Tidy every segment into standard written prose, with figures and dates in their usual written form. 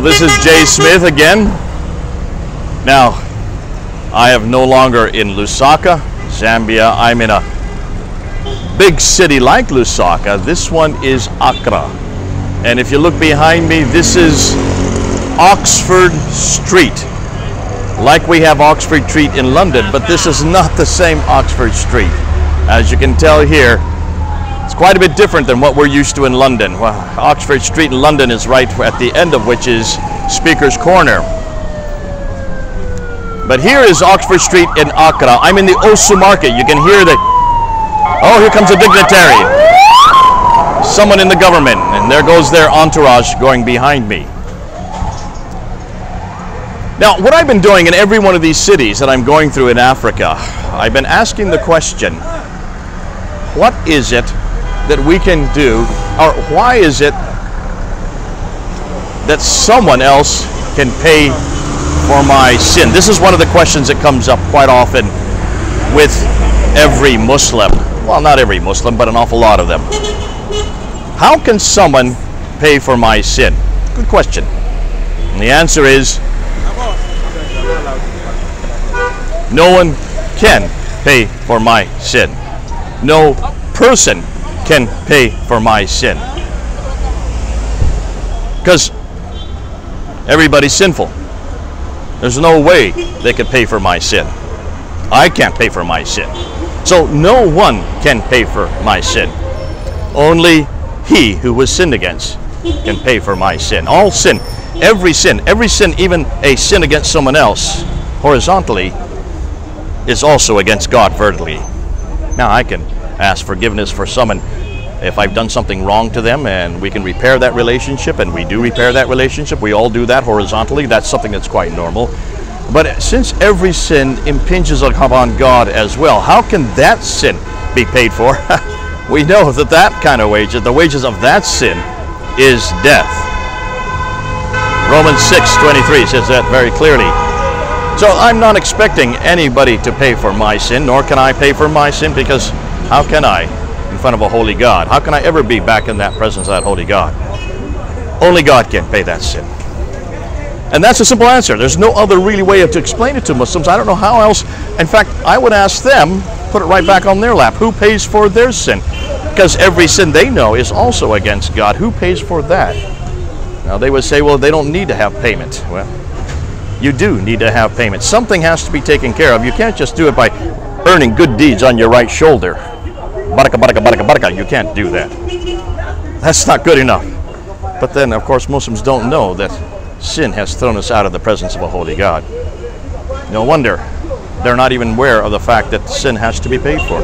This is Jay Smith again. Now, I am no longer in Lusaka, Zambia. I'm in a big city like Lusaka. This one is Accra. And if you look behind me, this is Oxford Street. Like we have Oxford Street in London, but this is not the same Oxford Street. As you can tell here, it's quite a bit different than what we're used to in London. Well, Oxford Street in London is right at the end of which is Speaker's Corner. But here is Oxford Street in Accra. I'm in the Osu Market. You can hear the... Oh, here comes a dignitary. Someone in the government. And there goes their entourage going behind me. Now, what I've been doing in every one of these cities that I'm going through in Africa, I've been asking the question, what is it that we can do, or why is it that someone else can pay for my sin? This is one of the questions that comes up quite often with every Muslim. Well, not every Muslim, but an awful lot of them. How can someone pay for my sin? Good question. And the answer is, no one can pay for my sin. No person can pay for my sin. Because everybody's sinful. There's no way they can pay for my sin. I can't pay for my sin. So no one can pay for my sin. Only he who was sinned against can pay for my sin. All sin, every sin, even a sin against someone else, horizontally, is also against God vertically. Now I can ask forgiveness for someone if I've done something wrong to them, and we can repair that relationship, and we do repair that relationship. We all do that horizontally. That's something that's quite normal. But since every sin impinges upon God as well, how can that sin be paid for? We know that that kind of wages, the wages of that sin is death. Romans 6:23 says that very clearly. So I'm not expecting anybody to pay for my sin, nor can I pay for my sin, because how can I in front of a holy God? How can I ever be back in that presence of that holy God? Only God can pay that sin. And that's a simple answer. There's no other really way to explain it to Muslims. I don't know how else. In fact, I would ask them, put it right back on their lap, who pays for their sin? Because every sin they know is also against God. Who pays for that? Now they would say, well, they don't need to have payment. Well, you do need to have payment. Something has to be taken care of. You can't just do it by earning good deeds on your right shoulder. Baraka, baraka, baraka, baraka. You can't do that. That's not good enough. But then, of course, Muslims don't know that sin has thrown us out of the presence of a holy God. No wonder they're not even aware of the fact that sin has to be paid for.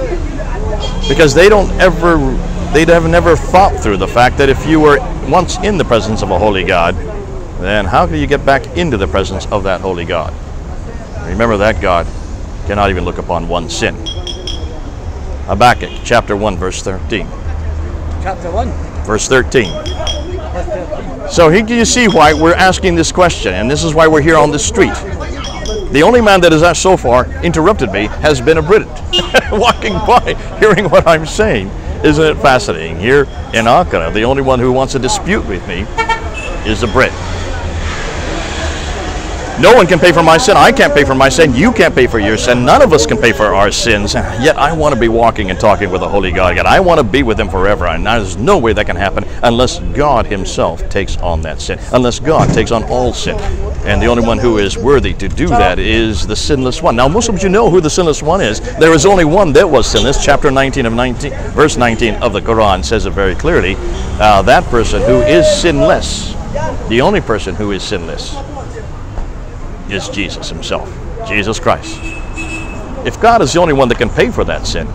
Because they've never thought through the fact that if you were once in the presence of a holy God, then how can you get back into the presence of that holy God? Remember, that God cannot even look upon one sin. Habakkuk chapter 1 verse 13. Chapter 1? Verse 13. So here you see why we're asking this question, and this is why we're here on this street. The only man that has so far interrupted me has been a Brit walking by, hearing what I'm saying. Isn't it fascinating? Here in Accra, the only one who wants to dispute with me is a Brit. No one can pay for my sin. I can't pay for my sin. You can't pay for your sin. None of us can pay for our sins. Yet I want to be walking and talking with a holy God. I want to be with him forever. And there's no way that can happen unless God himself takes on that sin. Unless God takes on all sin. And the only one who is worthy to do that is the sinless one. Now, Muslims, you know who the sinless one is. There is only one that was sinless. Chapter 19 of verse 19 of the Quran says it very clearly. That person who is sinless, the only person who is sinless, is Jesus himself, Jesus Christ. If God is the only one that can pay for that sin,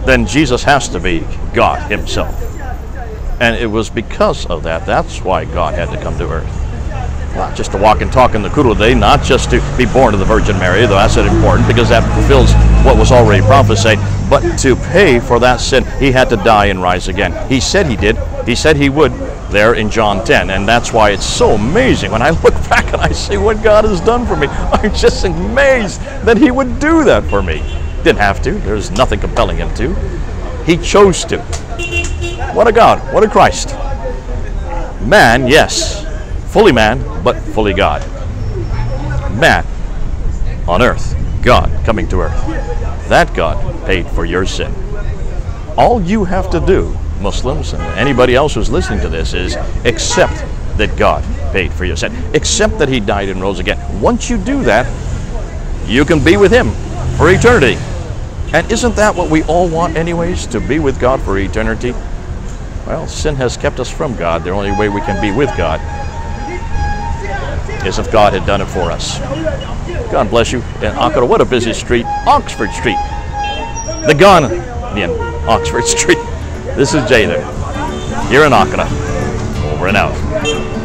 then Jesus has to be God himself. And it was because of that. That's why God had to come to earth. Not just to walk and talk in the cool of the day, not just to be born of the Virgin Mary, though that's important because that fulfills what was already prophesied, but to pay for that sin, he had to die and rise again. He said he did. He said he would there in John 10, and that's why it's so amazing. When I look back and I see what God has done for me, I'm just amazed that he would do that for me. Didn't have to. There's nothing compelling him to. He chose to. What a God. What a Christ. Man, yes. fully man, but fully God. Man on earth, God coming to earth. That God paid for your sin. All you have to do, Muslims and anybody else who's listening to this, is accept that God paid for your sin. Accept that he died and rose again. Once you do that, you can be with him for eternity. And isn't that what we all want anyways, to be with God for eternity? Well, sin has kept us from God. The only way we can be with God is if God had done it for us. God bless you. And what a busy street. Oxford Street. The Ghanaian Oxford Street. This is Jay there. Here in Accra. Over and out.